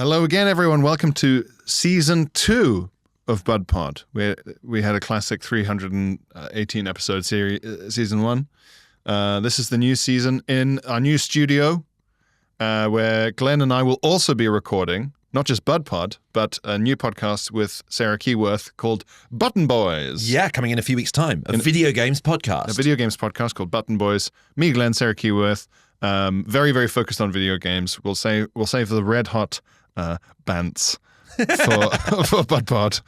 Hello again, everyone. Welcome to Season 2 of BudPod. We had a classic 318 episode series, Season 1. This is the new season in our new studio, where Glenn and I will also be recording, not just BudPod, but a new podcast with Sarah Keyworth called Button Boys. Yeah, coming in a few weeks' time. A video games podcast. A video games podcast called Button Boys. Me, Glenn, Sarah Keyworth. Very, very focused on video games. We'll save the red hot bants for BudPod.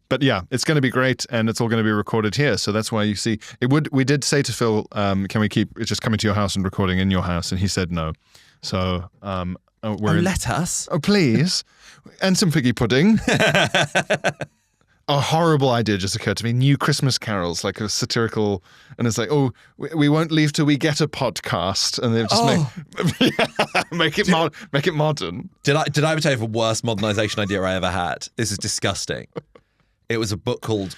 But yeah, it's going to be great, and it's all going to be recorded here. So that's why you see we did say to Phil, can we keep just coming to your house and recording in your house? And he said no. So let us. Oh, please. And some figgy pudding. A horrible idea just occurred to me. New Christmas carols, like a satirical, and it's like, oh, we won't leave till we get a podcast, and they've just make it modern. Did I ever tell you the worst modernisation idea I ever had? This is disgusting. It was a book called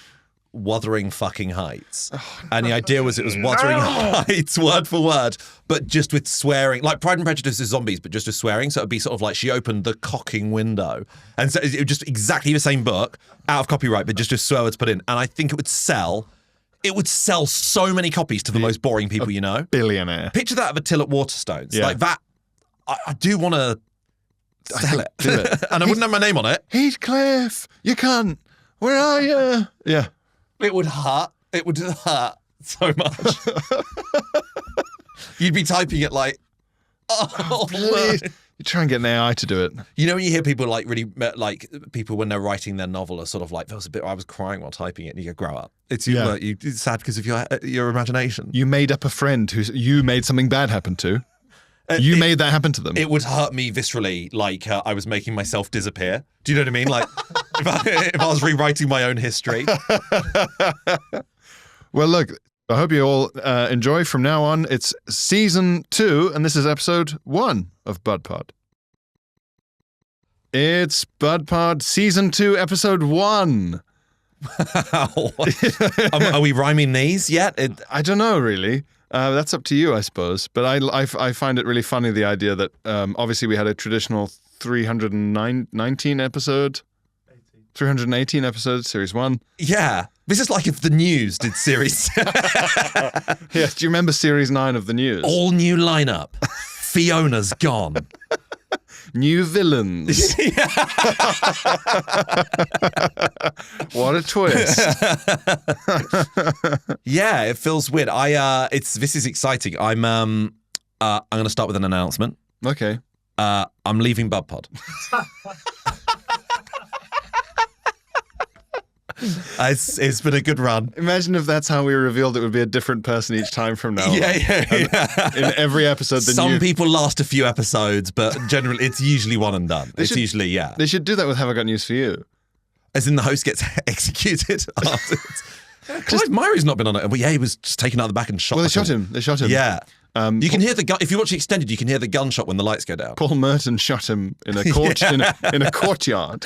Wuthering Fucking Heights. And the idea was it was Wuthering Heights, word for word, but just with swearing. Like Pride and Prejudice is zombies, but just with swearing. So it'd be sort of like she opened the cocking window. And so it was just exactly the same book, out of copyright, but just swear words put in. And I think it would sell so many copies to the most boring people you know. Billionaire. Picture that of a till at Waterstones. Yeah. Like that, I do want to sell it. Do it. And I wouldn't have my name on it. Heathcliff, you can't. Where are you? Yeah. It would hurt. It would hurt so much. You'd be typing it like, oh, please. You try and get an AI to do it. You know when you hear people like really, like people when they're writing their novel are sort of like, there was a bit where I was crying while typing it, and you go, grow up. It's sad because of your imagination. You made up a friend who you made something bad happen to. You made that happen to them. It would hurt me viscerally, like I was making myself disappear. Do you know what I mean? Like if I was rewriting my own history. Well, look, I hope you all enjoy from now on. It's Season 2, and this is Episode 1 of BudPod. It's BudPod Season 2, Episode 1. Are we rhyming these yet? I don't know, really. That's up to you, I suppose. But I find it really funny, the idea that obviously we had a traditional 318 episode, 318 episodes, Series 1. Yeah. This is like if the news did Series... Yes, do you remember Series 9 of the news? All new lineup. Fiona's gone. New villains. What a twist. Yeah, it feels weird. This is exciting. I'm going to start with an announcement. Okay. I'm leaving BudPod. It's been a good run. Imagine if that's how we revealed it would be a different person each time from now on. Yeah. In every episode. Some people last a few episodes, but generally it's usually one and done. They should do that with Have I Got News For You. As in the host gets executed afterwards. Clive Murray's not been on it. Well, yeah, he was just taken out the back and shot. Well, they shot him. Yeah. You can hear the gun. If you watch it extended, you can hear the gunshot when the lights go down. Paul Merton shot him in a court in a courtyard,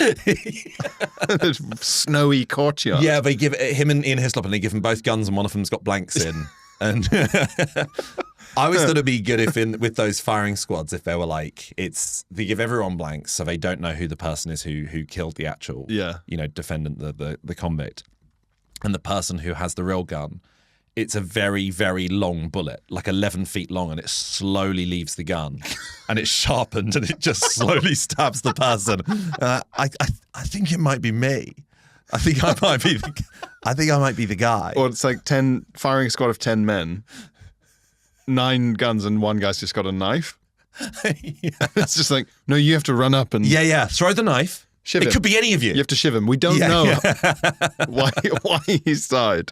snowy courtyard. Yeah, they give him and Ian Hislop, and they give them both guns, and one of them's got blanks in. And I always thought it'd be good if with those firing squads, if they were like, they give everyone blanks, so they don't know who the person is who killed the actual defendant, the convict, and the person who has the real gun. It's a very, very long bullet, like 11 feet long, and it slowly leaves the gun, and it's sharpened, and it just slowly stabs the person. I think it might be me. I think I might be the guy. Or it's like 10 firing squad of 10 men, 9 guns, and one guy's just got a knife. It's just like, no, you have to run up and throw the knife. Shiv him. It could be any of you. You have to shiv him. We don't know why he's died.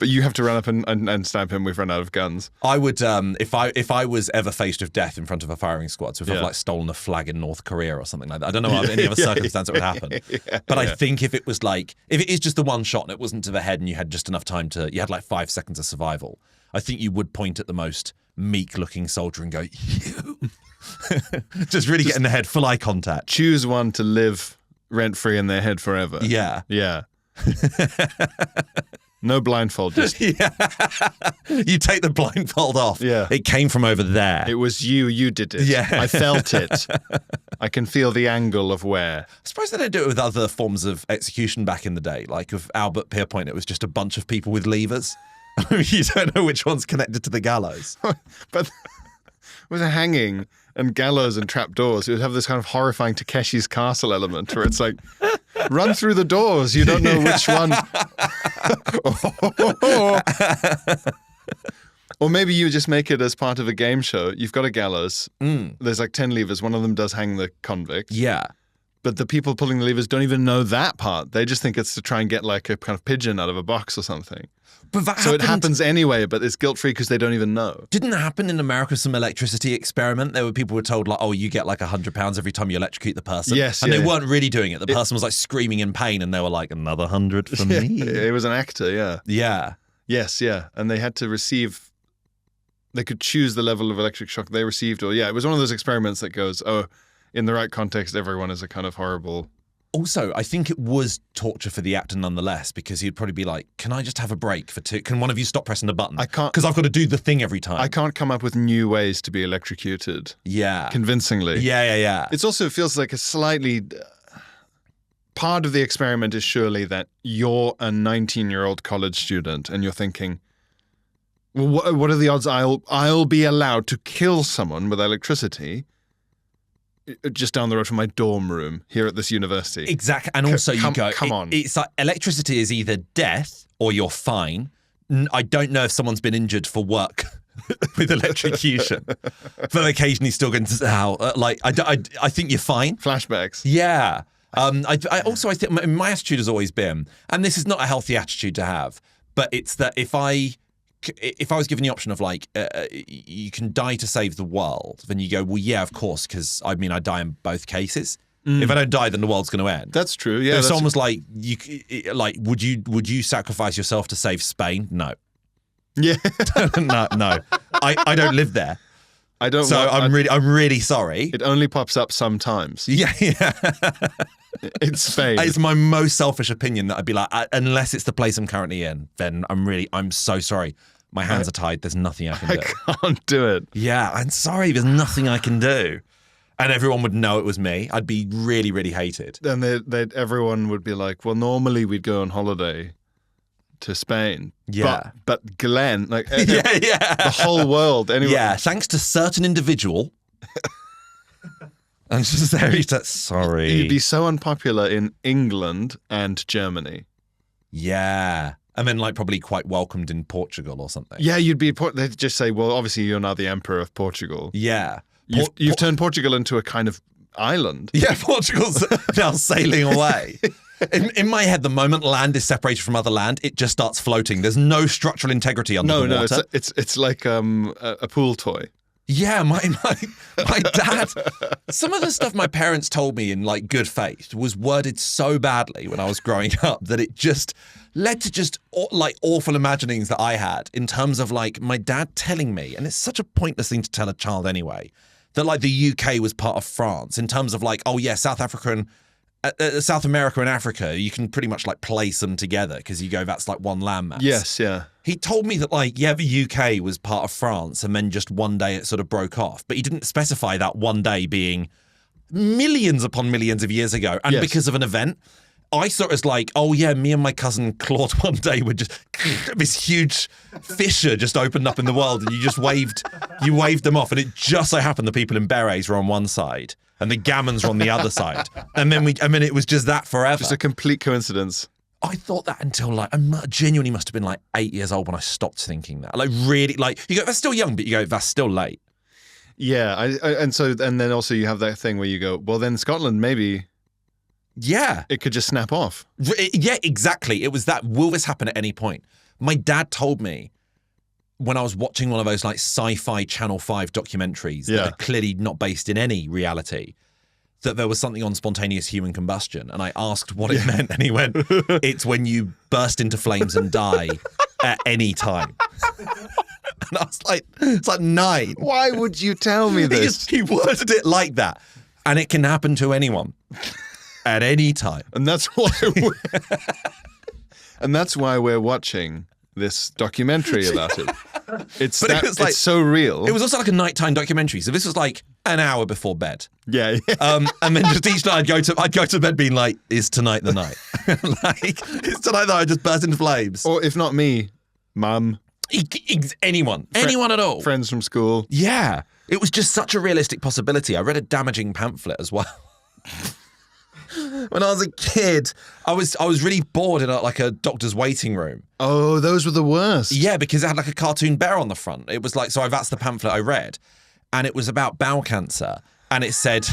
But you have to run up and stab him. We've run out of guns. I would, if I was ever faced with death in front of a firing squad, so if I've like stolen a flag in North Korea or something like that, I don't know any other circumstance that would happen. But I think if it was like, if it is just the one shot and it wasn't to the head and you had just enough time you had like 5 seconds of survival, I think you would point at the most meek-looking soldier and go, you. Just really get in the head, full eye contact. Choose one to live rent-free in their head forever. Yeah. Yeah. No blindfold. Just Yeah. You take the blindfold off. Yeah. It came from over there. it was you. You did it. Yeah. I felt it. I can feel the angle of where. I suppose they don't do it with other forms of execution back in the day. Like with Albert Pierpoint, it was just a bunch of people with levers. You don't know which one's connected to the gallows. But with a hanging and gallows and trapdoors, it would have this kind of horrifying Takeshi's Castle element where it's like, run through the doors. You don't know which one. Or maybe you just make it as part of a game show. You've got a gallows. There's like 10 levers. One of them does hang the convict. Yeah. But the people pulling the levers don't even know that part. They just think it's to try and get like a kind of pigeon out of a box or something. But that So it happens anyway, but it's guilt-free because they don't even know. Didn't that happen in America, some electricity experiment? There were people were told, like, oh, you get like £100 every time you electrocute the person. Yes, and yeah. they weren't really doing it. The person was like screaming in pain, and they were like, another 100 for me. It was an actor, yeah. Yeah. Yes, yeah. And they had to receive, they could choose the level of electric shock they received. Or, yeah, it was one of those experiments that goes, oh, in the right context, everyone is a kind of horrible. Also, I think it was torture for the actor nonetheless, because he'd probably be like, can I just have a break for 2? Can one of you stop pressing the button? I can't. Because I've got to do the thing every time. I can't come up with new ways to be electrocuted Yeah. convincingly. Yeah. It also feels like a slightly. Part of the experiment is surely that you're a 19-year-old college student and you're thinking, well, what are the odds I'll be allowed to kill someone with electricity just down the road from my dorm room here at this university? Exactly. And also come on. It's like electricity is either death or you're fine. I don't know if someone's been injured for work with electrocution, but occasionally still going to I think you're fine. Flashbacks. Yeah. I think my attitude has always been, and this is not a healthy attitude to have, but it's that if I was given the option of like, you can die to save the world, then you go, well, yeah, of course, because I die in both cases. If I don't die, then the world's going to end. That's true. Yeah. If someone was like, would you sacrifice yourself to save Spain? No. Yeah. no. I don't live there. I don't. So I'm really sorry. It only pops up sometimes. Yeah. It's Spain. It's my most selfish opinion that I'd be like, unless it's the place I'm currently in, then I'm so sorry. My hands are tied. There's nothing I can do. I can't do it. Yeah, I'm sorry. There's nothing I can do. And everyone would know it was me. I'd be really, really hated. And everyone would be like, well, normally we'd go on holiday to Spain. Yeah. But Glenn, like, Yeah. the whole world. Anyway. Yeah, thanks to certain individual. I'm just very sorry. You'd be so unpopular in England and Germany. Yeah. And then probably quite welcomed in Portugal or something. Yeah, they'd just say, well, obviously you're now the emperor of Portugal. Yeah. You've turned Portugal into a kind of island. Yeah, Portugal's now sailing away. In my head, the moment land is separated from other land, it just starts floating. There's no structural integrity under the water. No, it's like a pool toy. Yeah, my dad. Some of the stuff my parents told me in good faith was worded so badly when I was growing up that it just led to awful imaginings that I had in terms of my dad telling me, and it's such a pointless thing to tell a child anyway, that the UK was part of France in terms of South Africa and South America and Africa, you can pretty much place them together because you go, that's one landmass. Yes, yeah. He told me that the UK was part of France and then just one day it sort of broke off. But he didn't specify that one day being millions upon millions of years ago. And because of an event, I saw it as me and my cousin Claude one day were just, this huge fissure just opened up in the world and you waved them off. And it just so happened the people in berets were on one side and the gammons were on the other side. And then it was just that forever. Just a complete coincidence. I thought that until I genuinely must have been 8 years old when I stopped thinking that. Really, you go, that's still young, but you go, that's still late. Yeah, and then also you have that thing where you go, well, then Scotland maybe. Yeah, it could just snap off. Yeah, exactly. It was that. Will this happen at any point? My dad told me when I was watching one of those sci-fi Channel 5 documentaries that are clearly not based in any reality, that there was something on spontaneous human combustion. And I asked what it meant. And he went, it's when you burst into flames and die at any time. And I was like, it's 9. Why would you tell me this? He worded it like that. And it can happen to anyone at any time. And that's why. And that's why we're watching this documentary about it. It's But it was like- it's so real. It was also like a nighttime documentary, so this was like an hour before bed. yeah. And then just each night I'd go to bed being like, is tonight the night? Like, is tonight the night? I just burst into flames. Or if not me, mum, Anyone at all. friends from school. Yeah. It was just such a realistic possibility. I read a damaging pamphlet as well. When I was a kid, I was really bored in a doctor's waiting room. Oh, those were the worst. Yeah, because it had like a cartoon bear on the front. It was like, so that's the pamphlet I read. And it was about bowel cancer. And it said,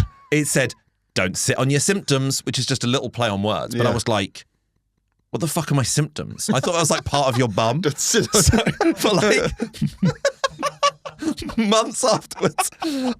don't sit on your symptoms, which is just a little play on words. But Yeah. I was like, what the fuck are my symptoms? I thought that was like part of your bum. Don't sit on So for like months afterwards,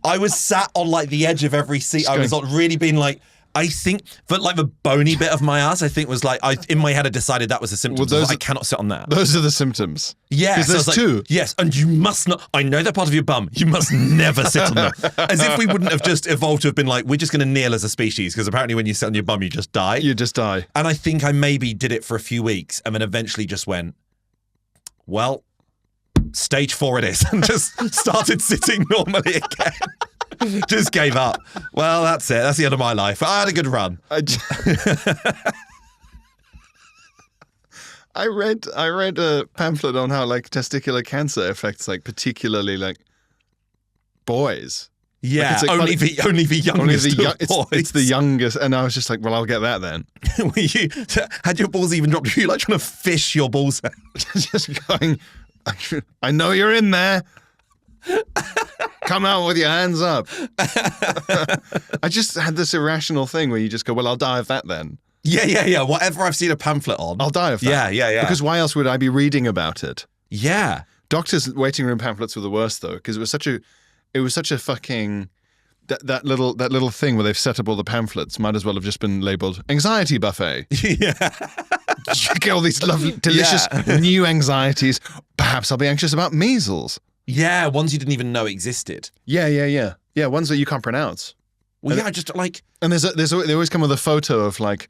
I was sat on like the edge of every seat. I was like really being like, I think, but like the bony bit of my ass, I think was like, in my head I decided that was a symptom. Well, I cannot sit on that. Those are the symptoms. Yeah, Because so I there's was like, two. yes, and you must not. I know they're part of your bum. You must never sit on them. As if we wouldn't have just evolved to have been like, we're just going to kneel as a species because apparently when you sit on your bum, you just die. You just die. And I think I maybe did it for a few weeks and then eventually just went, well, stage 4 it is, and just started sitting normally again. Just gave up. Well, that's it. That's the end of my life. I had a good run. I read a pamphlet on how like testicular cancer affects like particularly like boys. Yeah, Like, it's like- only the youngest of boys. It's the youngest, and I was just like, well, I'll get that then. Had your balls even dropped? Were you like trying to fish your balls out? Just going, I know you're in there. Come out with your hands up. I just had this irrational thing where you just go, well, I'll die of that then. Yeah. Whatever I've seen a pamphlet on. I'll die of that. Yeah. Because why else would I be reading about it? Yeah. Doctors' waiting room pamphlets were the worst though, because it was such a fucking that little thing where they've set up all the pamphlets might as well have just been labeled anxiety buffet. Yeah. You get all these lovely, delicious new anxieties. Perhaps I'll be anxious about measles. Yeah, ones you didn't even know existed. Yeah. Ones that you can't pronounce. Well, yeah, just like... And they always come with a photo of like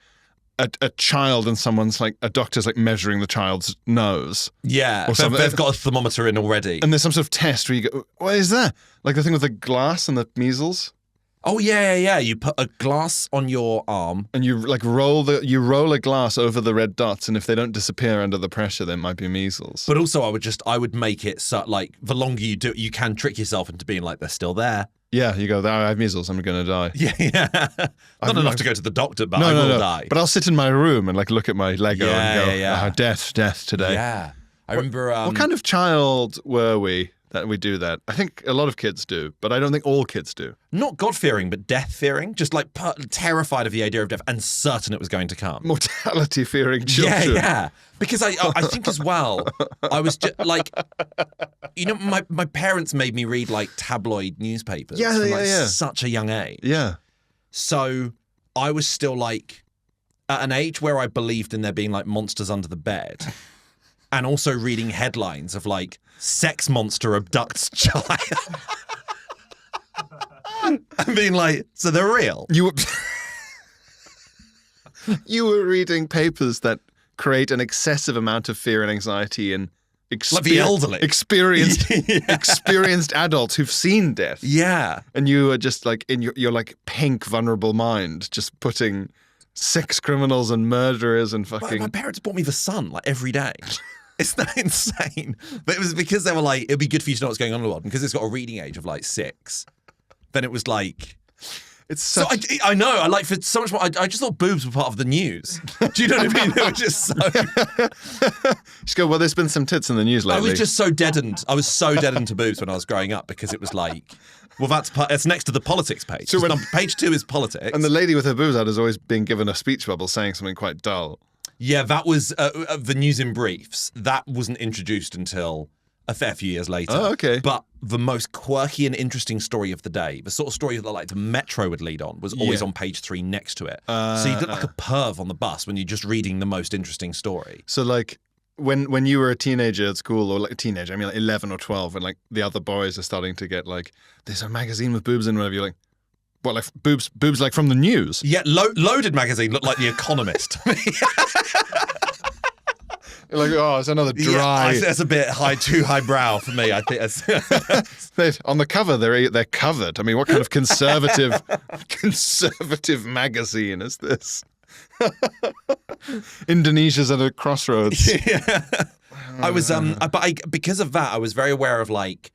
a child and someone's like, a doctor's like measuring the child's nose. Yeah, Or something. they've got a thermometer in already. And there's some sort of test where you go, what is that? Like the thing with the glass and the measles? Oh, yeah. You put a glass on your arm. And you like roll a glass over the red dots, and if they don't disappear under the pressure, then it might be measles. But also I would make it so like the longer you do it, you can trick yourself into being like, they're still there. Yeah, you go, I have measles, I'm going to die. Yeah. Not enough to go to the doctor, but No, I will no. die. But I'll sit in my room and like look at my Lego and go, Yeah. Death today. Yeah. I remember... What kind of child were we that we do that? I think a lot of kids do, but I don't think all kids do. Not God-fearing, but death-fearing. Just like terrified of the idea of death and certain it was going to come. Mortality-fearing children. Yeah. Because I think as well, I was just like, you know, my parents made me read like tabloid newspapers from like such a young age. Yeah. So I was still like at an age where I believed in there being like monsters under the bed. And also reading headlines of like, sex monster abducts child. And being like, so they're real. You were reading papers that create an excessive amount of fear and anxiety in Like the elderly. experienced adults who've seen death. Yeah. And you are just like in your like pink vulnerable mind, just putting sex criminals and murderers and fucking. My parents bought me The Sun like every day. Isn't that insane? But it was because they were like, it'd be good for you to know what's going on in the world. And because it's got a reading age of like 6, then it was like... It's such... So I know, I like for so much more, I just thought boobs were part of the news. Do you know what I mean? They were just so... Just go, well, there's been some tits in the news lately. I was just so deadened. I was so deadened to boobs when I was growing up because it was like... Well, that's next to the politics page. So page 2 is politics. And the lady with her boobs out has always been given a speech bubble saying something quite dull. Yeah, that was the news in briefs. That wasn't introduced until a fair few years later. Oh, okay. But the most quirky and interesting story of the day, the sort of story that like the Metro would lead on, was always on page 3 next to it. So you look like a perv on the bus when you're just reading the most interesting story. So like when you were a teenager at school, or like a teenager, I mean like 11 or 12, and like the other boys are starting to get like, there's a magazine with boobs in, whatever, you're like, what, like boobs like from the news? Yeah, Loaded magazine looked like The Economist. Like, oh, it's another dry. Yeah, that's a bit too highbrow for me. I think that's... On the cover, they're covered. I mean, what kind of conservative magazine is this? Indonesia's at a crossroads. Yeah. I was because of that, I was very aware of like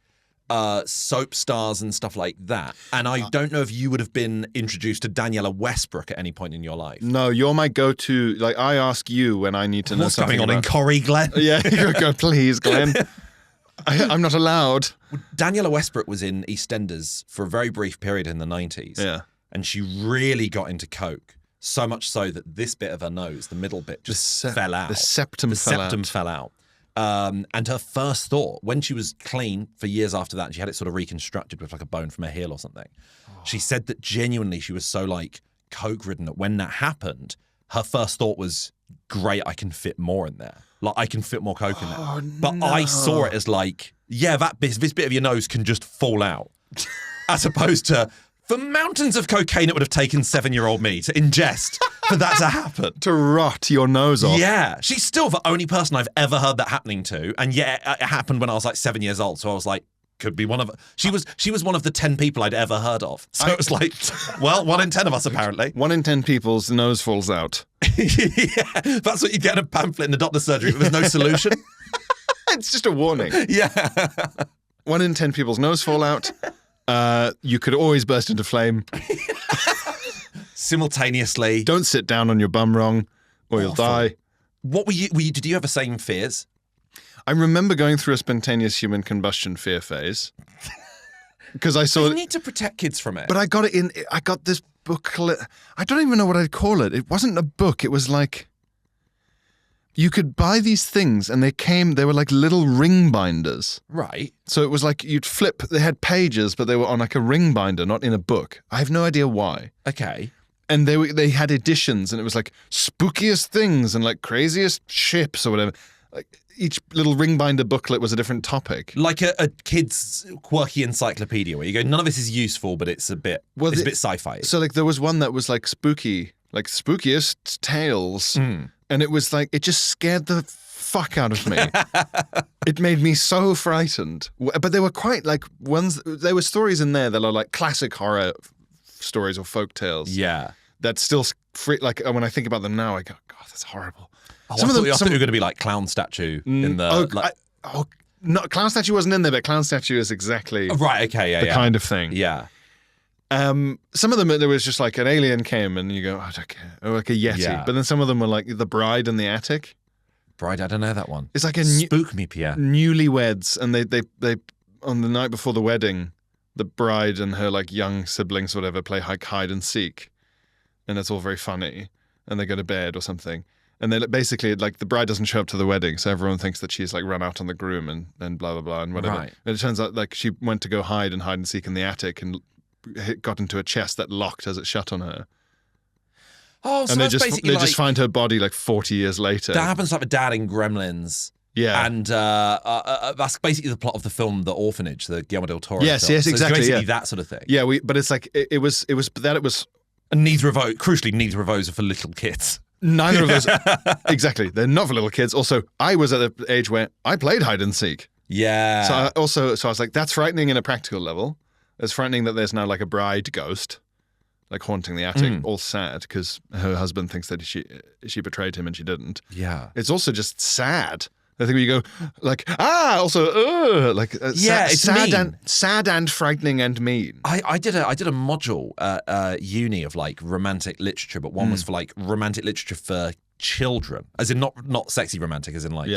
soap stars and stuff like that. And I don't know if you would have been introduced to Daniela Westbrook at any point in your life. No, you're my go-to. Like, I ask you when I need to know What's something going on in Corrie, Glenn? Yeah, you go, please, Glenn. I'm not allowed. Daniela Westbrook was in EastEnders for a very brief period in the 90s. Yeah. And she really got into coke. So much so that this bit of her nose, the middle bit, just fell out. The septum fell out. And her first thought, when she was clean for years after that, and she had it sort of reconstructed with like a bone from her heel or something, she said that genuinely she was so like coke-ridden that when that happened, her first thought was, great, I can fit more in there. Like, I can fit more coke in there. But I saw it as like, yeah, this bit of your nose can just fall out. As opposed to... For mountains of cocaine, it would have taken 7-year-old me to ingest for that to happen. To rot your nose off. Yeah. She's still the only person I've ever heard that happening to. And yet it happened when I was like 7 years old. So I was like, could be one of... She was one of the 10 people I'd ever heard of. So it was like, well, 1 in 10 of us, apparently. 1 in 10 people's nose falls out. Yeah. That's what you get in a pamphlet in the doctor's surgery, but there's no solution. It's just a warning. Yeah. 1 in 10 people's nose fall out. You could always burst into flame. Simultaneously. Don't sit down on your bum wrong or you'll die. What were you did you have the same fears? I remember going through a spontaneous human combustion fear phase. Because I saw... You need to protect kids from it. But I got this booklet. I don't even know what I'd call it. It wasn't a book. It was like... You could buy these things and they were like little ring binders. Right. So it was like you'd flip, they had pages, but they were on like a ring binder, not in a book. I have no idea why. Okay. And they had editions and it was like spookiest things and like craziest ships or whatever. Like each little ring binder booklet was a different topic. Like a kid's quirky encyclopedia where you go, none of this is useful, but it's a bit sci-fi. So like there was one that was like spooky, like spookiest tales. And it was like, it just scared the fuck out of me. It made me so frightened. But they were quite like there were stories in there that are like classic horror stories or folk tales. Yeah. That still, like when I think about them now, I go, God, that's horrible. I thought you were going to be like Clown Statue in the... No, Clown Statue wasn't in there, but Clown Statue is exactly right, okay, yeah, the kind of thing. Yeah. Some of them, there was just like an alien came and you go, I don't care. Or like a Yeti. Yeah. But then some of them were like The Bride in the Attic. Bride, I don't know that one. It's like a... Spook me, Pierre. Newlyweds. And they on the night before the wedding, the bride and her like young siblings, whatever, play hide and seek. And it's all very funny. And they go to bed or something. And they basically, like, the bride doesn't show up to the wedding, so everyone thinks that she's like run out on the groom and blah, blah, blah, and whatever. Right. And it turns out like she went to go hide and seek in the attic and got into a chest that locked as it shut on her. Oh, so and that's basically they just find her body like 40 years later. That happens like with Dad in Gremlins. Yeah. And that's basically the plot of the film The Orphanage, the Guillermo del Toro Yes, film. yes, so exactly. It's basically that sort of thing. Yeah, but it's like, it was. And neither of those are for little kids. Neither of those. Exactly. They're not for little kids. Also, I was at the age where I played hide and seek. Yeah. So I was like, that's frightening in a practical level. It's frightening that there's now like a bride ghost, like haunting the attic, all sad because her husband thinks that she betrayed him and she didn't. Yeah. It's also just sad. I think when you go like, like yeah, it's sad and frightening and mean. I did a module at uni of like romantic literature, but one was for like romantic literature for children, as in not sexy romantic, as in like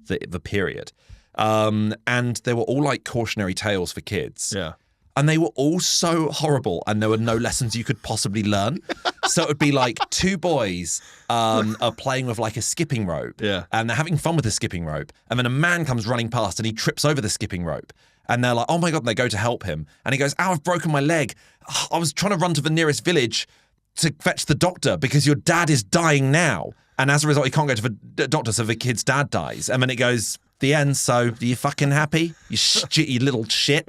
the period. And they were all like cautionary tales for kids. Yeah. And they were all so horrible, and there were no lessons you could possibly learn. So it would be like two boys are playing with like a skipping rope, and they're having fun with the skipping rope, and then a man comes running past and he trips over the skipping rope, and they're like, oh my God, and they go to help him, and he goes, I've broken my leg. I was trying to run to the nearest village to fetch the doctor because your dad is dying now. And as a result, he can't go to the doctor, so the kid's dad dies. And then it goes... the end. So are you fucking happy? You little shit.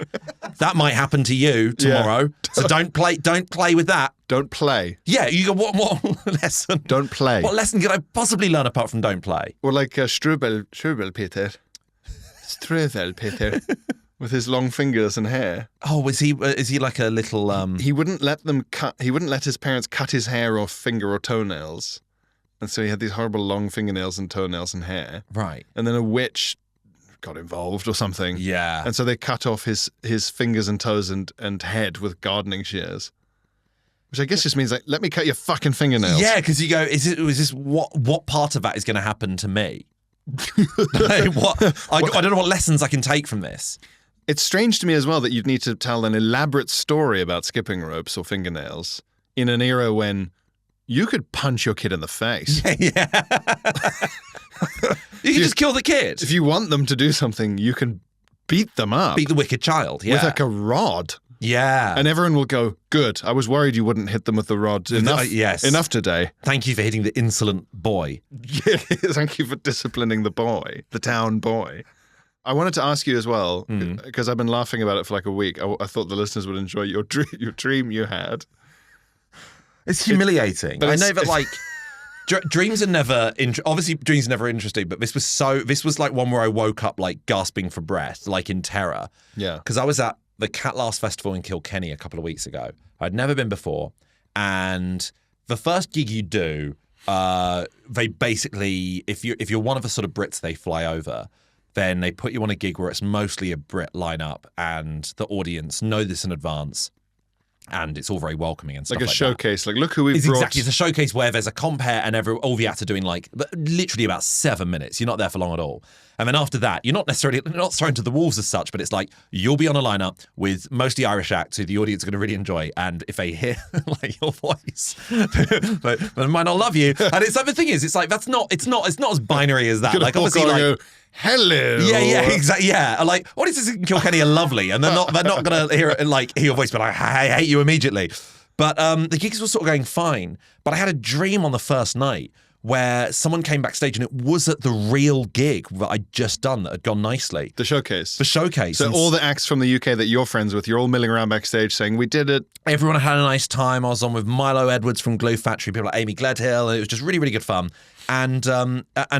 That might happen to you tomorrow. Yeah. So don't play with that. Don't play. Yeah, you go, what lesson? Don't play. What lesson could I possibly learn apart from don't play? Or like Strubel Peter. Strubel Peter. With his long fingers and hair. Oh, is he like a little... He wouldn't let his parents cut his hair off finger or toenails. And so he had these horrible long fingernails and toenails and hair. Right. And then a witch got involved or something. Yeah. And so they cut off his fingers and toes and head with gardening shears. Which I guess just means, like, let me cut your fucking fingernails. Yeah, because you go, what part of that is going to happen to me? I don't know what lessons I can take from this. It's strange to me as well that you'd need to tell an elaborate story about skipping ropes or fingernails in an era when you could punch your kid in the face. Yeah. You can just kill the kid. If you want them to do something, you can beat them up. Beat the wicked child, yeah. With like a rod. Yeah. And everyone will go, good. I was worried you wouldn't hit them with the rod. Enough today. Thank you for hitting the insolent boy. Thank you for disciplining the boy, the town boy. I wanted to ask you as well, because I've been laughing about it for like a week. I thought the listeners would enjoy your dream you had. It's humiliating. I know that, like, dreams are never obviously dreams are never interesting, but this was like one where I woke up like gasping for breath, like in terror. Yeah. Because I was at the Cat Last Festival in Kilkenny a couple of weeks ago. I'd never been before, and the first gig you do, they basically, if you're one of the sort of Brits they fly over, then they put you on a gig where it's mostly a Brit lineup, and the audience know this in advance. And it's all very welcoming and stuff like a showcase. That. Like, look who we've brought. Exactly. It's a showcase where there's a compare and all the acts are doing like literally about 7 minutes. You're not there for long at all. And then after that, you're not thrown to the wolves as such, but it's like you'll be on a lineup with mostly Irish acts who the audience are going to really enjoy. And if they hear like your voice, they might not love you. And it's like the thing is, it's like it's not as binary as that. Like obviously, like. Hello. Yeah, exactly. Yeah, like audiences in Kilkenny are lovely, and they're not going to hear your voice, but I hate you immediately. But the gigs were sort of going fine. But I had a dream on the first night where someone came backstage, and it was at the real gig that I'd just done that had gone nicely. The showcase. So all the acts from the UK that you're friends with, you're all milling around backstage saying, we did it. Everyone had a nice time. I was on with Milo Edwards from Glue Factory, people like Amy Gledhill, and it was just really, really good fun. And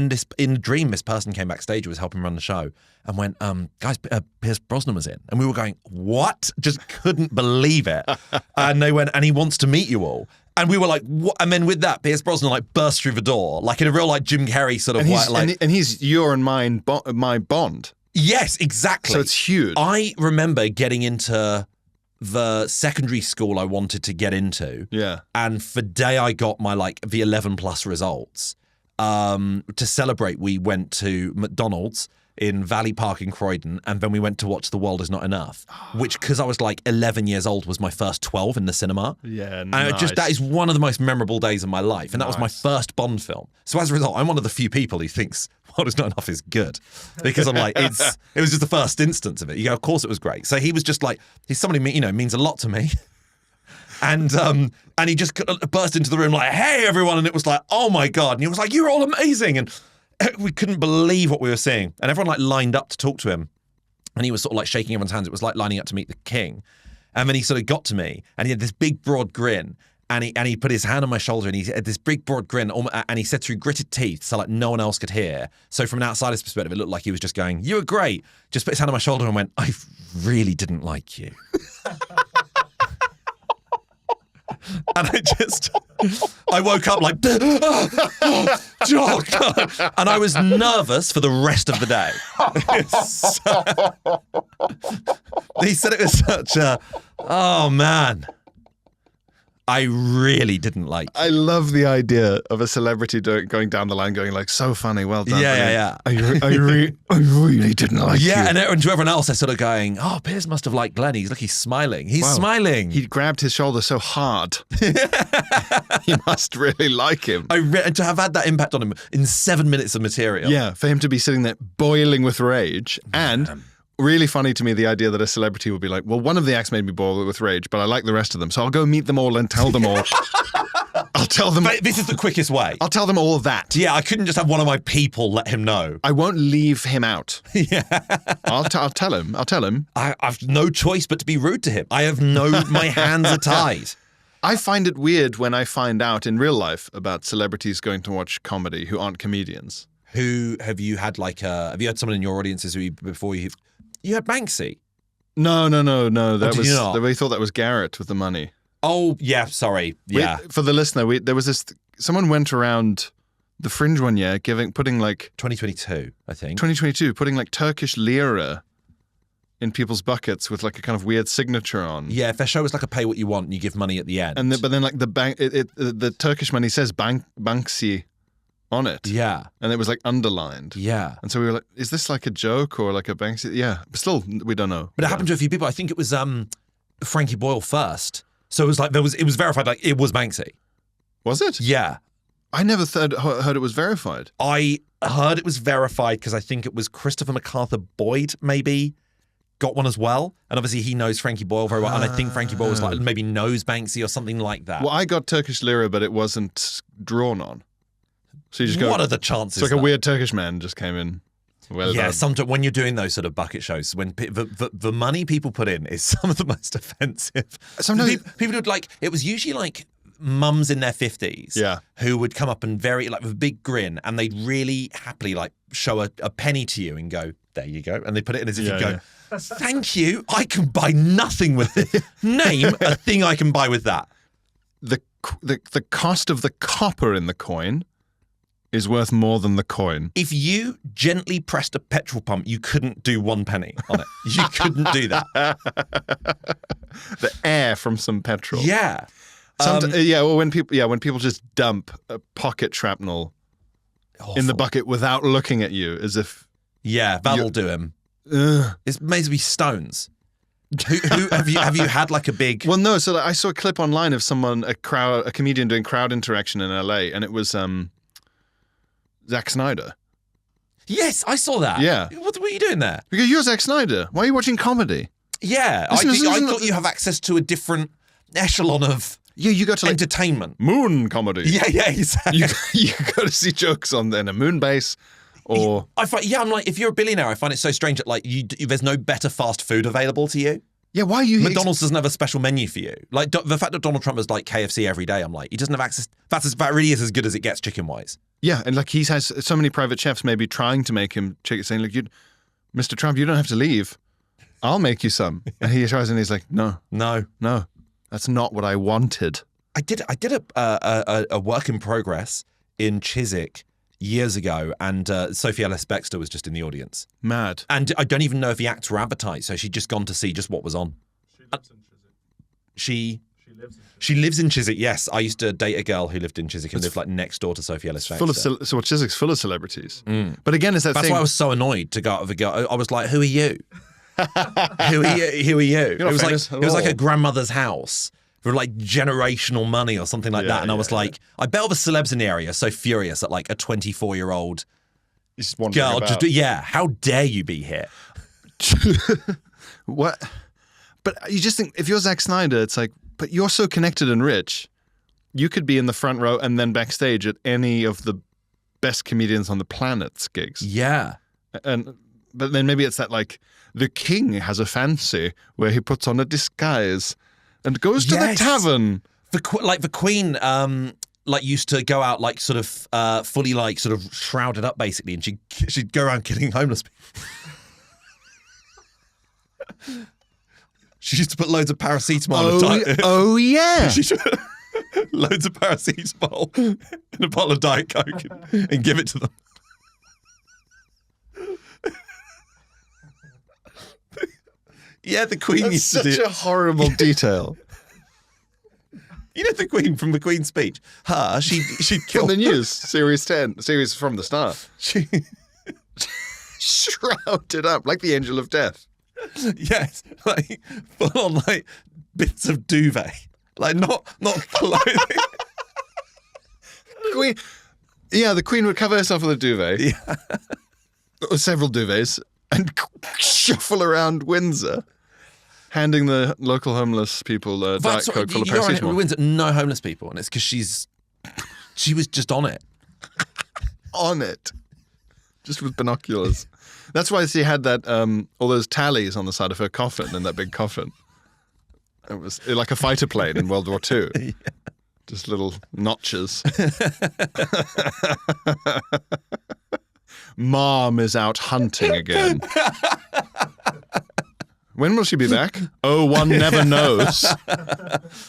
this, in a dream, this person came backstage who was helping run the show and went, guys, Pierce Brosnan was in. And we were going, what? Just couldn't believe it. And they went, and he wants to meet you all. And we were like, what? And then with that, Pierce Brosnan like burst through the door, like in a real like Jim Carrey sort of and he's your and my Bond. Yes, exactly. So it's huge. I remember getting into the secondary school I wanted to get into. Yeah. And the day I got my the 11 plus results, to celebrate, we went to McDonald's in Valley Park in Croydon, and then we went to watch The World Is Not Enough, which, because I was like 11 years old, was my first 12 in the cinema. Yeah, and nice. that is one of the most memorable days of my life, and that was my first Bond film. So as a result, I'm one of the few people who thinks World Is Not Enough is good, because I'm like, it was just the first instance of it. You go, of course it was great. So he was just like, he's somebody means a lot to me. And he just burst into the room like, hey, everyone. And it was like, oh, my God. And he was like, you're all amazing. And we couldn't believe what we were seeing. And everyone like lined up to talk to him. And he was sort of like shaking everyone's hands. It was like lining up to meet the king. And then he sort of got to me and he had this big, broad grin. And he put his hand on my shoulder and he had this big, broad grin. And he said through gritted teeth, so like no one else could hear. So from an outsider's perspective, it looked like he was just going, you were great. Just put his hand on my shoulder and went, I really didn't like you. And I woke up like, oh, God. And I was nervous for the rest of the day. He said it was such a, oh man. I really didn't like you. I love the idea of a celebrity going down the line going like, so funny, well done. Yeah. I really didn't like you. Yeah, and to everyone else, they're sort of going, oh, Piers must have liked Glenn. He's smiling. He's smiling. He grabbed his shoulder so hard. He must really like him. And to have had that impact on him in 7 minutes of material. Yeah, for him to be sitting there boiling with rage. And really funny to me, the idea that a celebrity would be like, well, one of the acts made me boil with rage, but I like the rest of them, so I'll go meet them all and tell them all. I'll tell them. This is the quickest way. I'll tell them all that. Yeah, I couldn't just have one of my people let him know. I won't leave him out. Yeah. I'll tell him. I'll tell him. I've no choice but to be rude to him. My hands are tied. I find it weird when I find out in real life about celebrities going to watch comedy who aren't comedians. Who have you had have you had someone in your audiences before you had Banksy? No. Did you not? We thought that was Garrett with the money. Oh, yeah, sorry. Yeah. For the listener, there was this, someone went around the Fringe one year putting like 2022, I think. 2022, putting like Turkish lira in people's buckets with like a kind of weird signature on. Yeah, if their show was like a pay what you want and you give money at the end. But then like the Turkish money says Banksy on it. Yeah. And it was like underlined. Yeah. And so we were like, is this like a joke or like a Banksy? Yeah. But still, we don't know. But it happened to a few people. I think it was Frankie Boyle first. So it was like it was verified like it was Banksy. Was it? Yeah. I never heard it was verified. I heard it was verified because I think it was Christopher MacArthur Boyd maybe got one as well. And obviously he knows Frankie Boyle very well. And I think Frankie Boyle was like maybe knows Banksy or something like that. Well, I got Turkish lira, but it wasn't drawn on. So you just go. What are the chances? It's like a weird Turkish man just came in. Well yeah, done. sometimes when you're doing those sort of bucket shows, when the money people put in is some of the most offensive. Sometimes people would like, it was usually like mums in their 50s who would come up and very like with a big grin and they'd really happily like show a penny to you and go, there you go. And they put it in as if you go, thank you, I can buy nothing with it. Name a thing I can buy with that. The cost of the copper in the coin is worth more than the coin. If you gently pressed a petrol pump, you couldn't do 1 penny on it. You couldn't do that. The air from some petrol. Yeah. When people just dump a pocket shrapnel in the bucket without looking at you, as if that'll do him. It's maybe stones. Who have you had like a big? Well, no. So I saw a clip online of a comedian doing crowd interaction in LA, and it was Zack Snyder. Yes, I saw that. Yeah. What were you doing there? Because you're Zack Snyder. Why are you watching comedy? Yeah, I thought you have access to a different echelon of. Yeah, you go to like entertainment, moon comedy. Yeah, exactly. You go to see jokes on a moon base, or I'm like, if you're a billionaire, I find it so strange that like there's no better fast food available to you. Yeah, why are you? McDonald's doesn't have a special menu for you. Like the fact that Donald Trump has like KFC every day, I'm like, he doesn't have access. That really is as good as it gets chicken wise. Yeah, and like he has so many private chefs maybe trying to make him chicken, saying like, Mr. Trump, you don't have to leave. I'll make you some. And he tries and he's like, no, that's not what I wanted. I did a work in progress in Chiswick years ago, and Sophie Ellis-Bextor was just in the audience. Mad. And I don't even know if the acts were advertised, so she'd just gone to see just what was on. She lives in Chiswick, yes. I used to date a girl who lived in Chiswick and lived like next door to Sophie Ellis-Bextor. So Chiswick's full of celebrities. But again, it's that's thing. That's why I was so annoyed to go out with a girl. I was like, who are you? Who are you? It was like a grandmother's house. For like generational money or something like that. And I was like, I bet all the celebs in the area are so furious at like a 24-year-old girl. How dare you be here? What? But you just think, if you're Zack Snyder, it's like, but you're so connected and rich, you could be in the front row and then backstage at any of the best comedians on the planet's gigs. Yeah. But then maybe it's that like, the king has a fancy where he puts on a disguise and goes to the tavern. The Queen, used to go out like sort of fully like sort of shrouded up basically, and she'd go around killing homeless people. She used to put loads of paracetamol. Oh yeah. Loads of paracetamol in a bottle of Diet Coke and give it to them. Yeah, the Queen used to do such a horrible detail. You know the Queen from the Queen's speech? She'd kill... From the news, series 10, series from the start. She shrouded up like the angel of death. Yes, like full on like bits of duvet. Like not clothing. Queen, the Queen would cover herself with a duvet. Yeah. Or several duvets and shuffle around Windsor. Handing the local homeless people Diet Coke full of paracetamol. Windsor, no homeless people, and it's because she's She was just on it. On it. Just with binoculars. That's why she had that all those tallies on the side of her coffin, in that big coffin. It was like a fighter plane in World War II. Yeah. Just little notches. Mom is out hunting again. When will she be back? Oh, one never knows.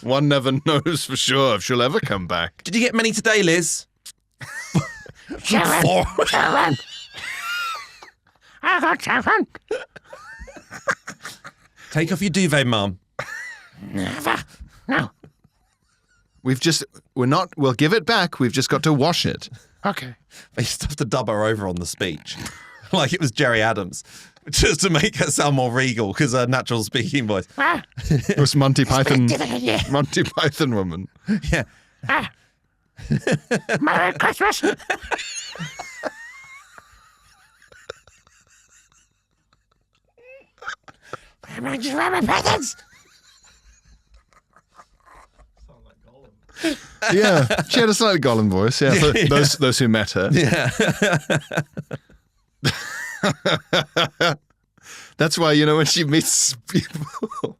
One never knows for sure if she'll ever come back. Did you get many today, Liz? Sharon. I got Sharon. Take off your duvet, Mum. Never. No. We'll give it back. We've just got to wash it. Okay. They used to have to dub her over on the speech. Like it was Jerry Adams. Just to make her sound more regal, because her natural speaking voice. It was Monty Python. Monty Python woman. Yeah. Merry Christmas. Merry presents. Yeah, she had a slightly Gollum voice. Yeah, for those who met her. Yeah. That's why, when she meets people,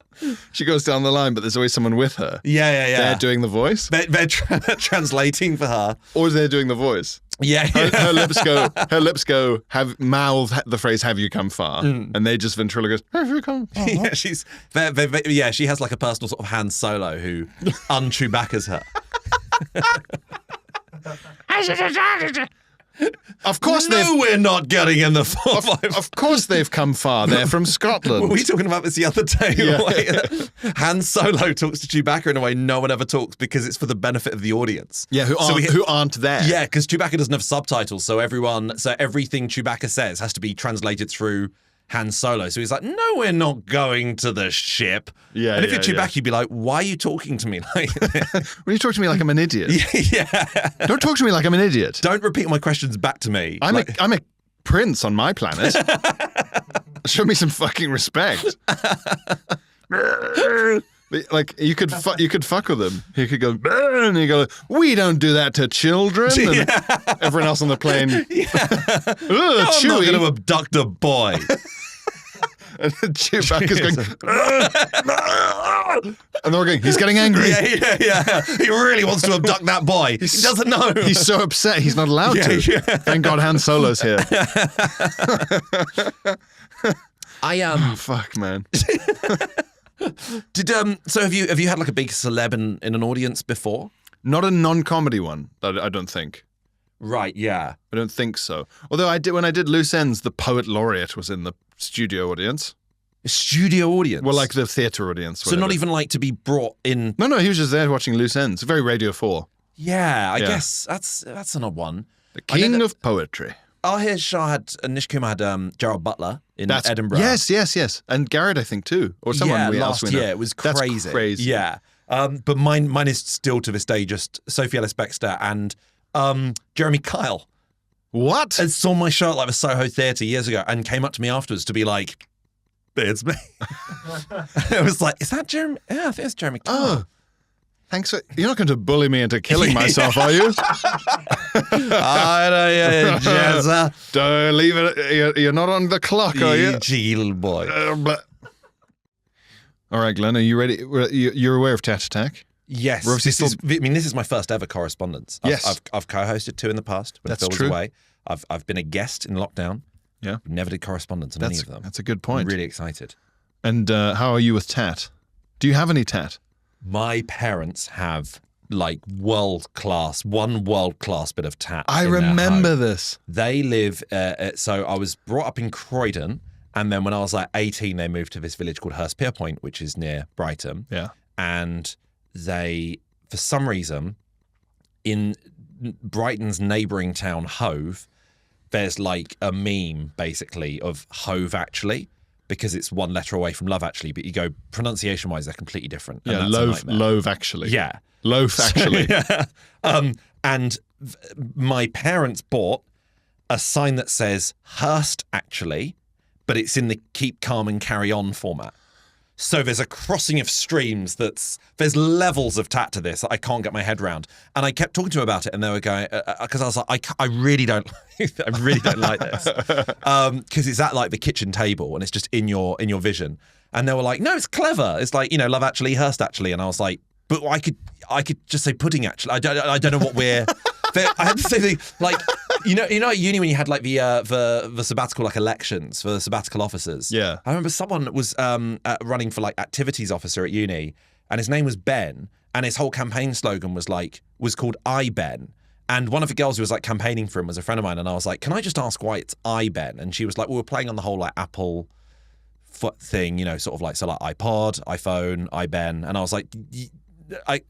she goes down the line, but there's always someone with her. Yeah. They're doing the voice? They're translating for her. Or they're doing the voice. Yeah. Her lips go, mouth the phrase, have you come far? And they just ventriloquist, have you come far? Yeah, she has like a personal sort of Han Solo who un-Chewbacca's her. Of course we're not getting in the 4-5. Of course they've come far. They're from Scotland. Were we talking about this the other day? Yeah. Han Solo talks to Chewbacca in a way no one ever talks because it's for the benefit of the audience. Yeah, who aren't there. Yeah, because Chewbacca doesn't have subtitles, so everything Chewbacca says has to be translated through Han Solo. So he's like, no, we're not going to the ship. Yeah, and if you're Chewbacca, you'd be like, why are you talking to me like this? When you talk to me like I'm an idiot. Yeah. Don't talk to me like I'm an idiot. Don't repeat my questions back to me. I'm a prince on my planet. Show me some fucking respect. Like you could fuck with him. He could go, and you go, we don't do that to children. And everyone else on the plane, I'm not going to abduct a boy. And Chewbacca's going, and they're going, he's getting angry. Yeah. He really wants to abduct that boy. He doesn't know. He's so upset. He's not allowed to. Yeah. Thank God Han Solo's here. Oh, fuck, man. So have you had like a big celeb in an audience before? Not a non-comedy one. I don't think. Right. Yeah. I don't think so. Although when I did Loose Ends, the poet laureate was in the studio audience. A studio audience? Well, like the theatre audience. So not even like to be brought in. No, he was just there watching Loose Ends. Very Radio 4. Yeah, I guess that's an odd one. The king of poetry. Ahir Shah Nish Kumar had Gerald Butler in Edinburgh. Yes. And Garrett, I think, too. Or someone else we know. Yeah, it was crazy. That's crazy. Yeah. But mine is still to this day just Sophie Ellis-Bextor and Jeremy Kyle. What? And saw my show at like the Soho Theatre years ago and came up to me afterwards to be like, it's me. I was like, is that Jeremy? Yeah, I think it's Jeremy Kyle. Oh. Thanks. You're not going to bully me into killing myself, are you? Don't leave it. You're not on the clock, are you? Cheeky little boy. All right, Glenn, are you ready? You're aware of Tat Attack? Yes. This is my first ever correspondence. Yes. I've co-hosted 2 in the past when Phil was away. I've been a guest in lockdown. Yeah. Never did correspondence on any of them. That's a good point. I'm really excited. And how are you with Tat? Do you have any Tat? My parents have like one world class bit of Tat. I remember this. They live. So I was brought up in Croydon, and then when I was like 18, they moved to this village called Hurstpierpoint, which is near Brighton. Yeah. And they, for some reason, in Brighton's neighbouring town Hove, there's like a meme basically of Hove actually, because it's one letter away from love actually, but you go pronunciation wise, they're completely different. Yeah, loaf actually. Yeah. Loaf actually. And my parents bought a sign that says Hurst actually, but it's in the keep calm and carry on format. So there's a crossing of streams there's levels of tat to this that I can't get my head around. And I kept talking to them about it, and they were going, because I was like, I really don't like this. Because it's at like the kitchen table and it's just in your vision. And they were like, no, it's clever. It's like, Love Actually, Hearst Actually. And I was like, but I could just say pudding actually. I don't know what we're. I had to say like at uni when you had like the sabbatical like elections for the sabbatical officers. Yeah. I remember someone was running for like activities officer at uni, and his name was Ben, and his whole campaign slogan was called I Ben. And one of the girls who was like campaigning for him was a friend of mine, and I was like, can I just ask why it's I Ben? And she was like, well, we're playing on the whole like Apple foot thing, sort of like iPod, iPhone, I Ben, and I was like.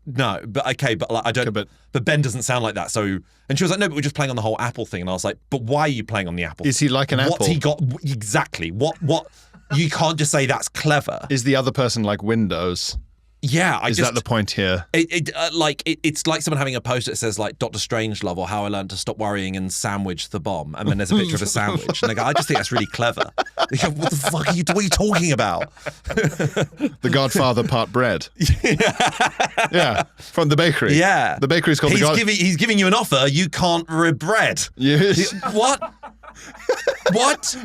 No, but okay, but like, I don't. Okay, but Ben doesn't sound like that. So, and she was like, no, but we're just playing on the whole Apple thing. And I was like, but why are you playing on the Apple? Is he like an What's apple? he got exactly? What? You can't just say that's clever. Is the other person like Windows? Yeah, Is that the point here? It's like someone having a post that says like Dr. Strangelove or How I Learned to Stop Worrying and Sandwich the Bomb, and then there's a picture of a sandwich, and they go, I just think that's really clever. They go, what the fuck what are you talking about? The Godfather part bread. Yeah, from the bakery. Yeah, the bakery's called he's giving you an offer. You can't bread. Yes. What? What?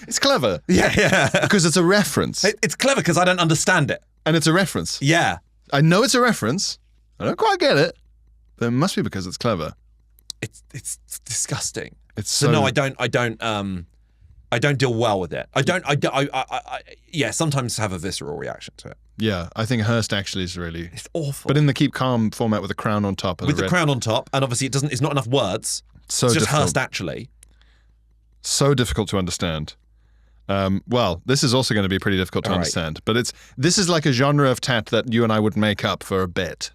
It's clever. Yeah. Because it's a reference. It's clever because I don't understand it. And it's a reference. Yeah. I know it's a reference. I don't quite get it. But it must be because it's clever. It's disgusting. It's so no, I don't deal well with it. I sometimes have a visceral reaction to it. Yeah, I think Hearst actually is really. It's awful. But in the keep calm format with the crown on top. With the crown on top, and obviously it's not enough words. So it's just difficult. Hearst actually. So difficult to understand. Well, this is also going to be pretty difficult to understand. But this is like a genre of tat that you and I would make up for a bit.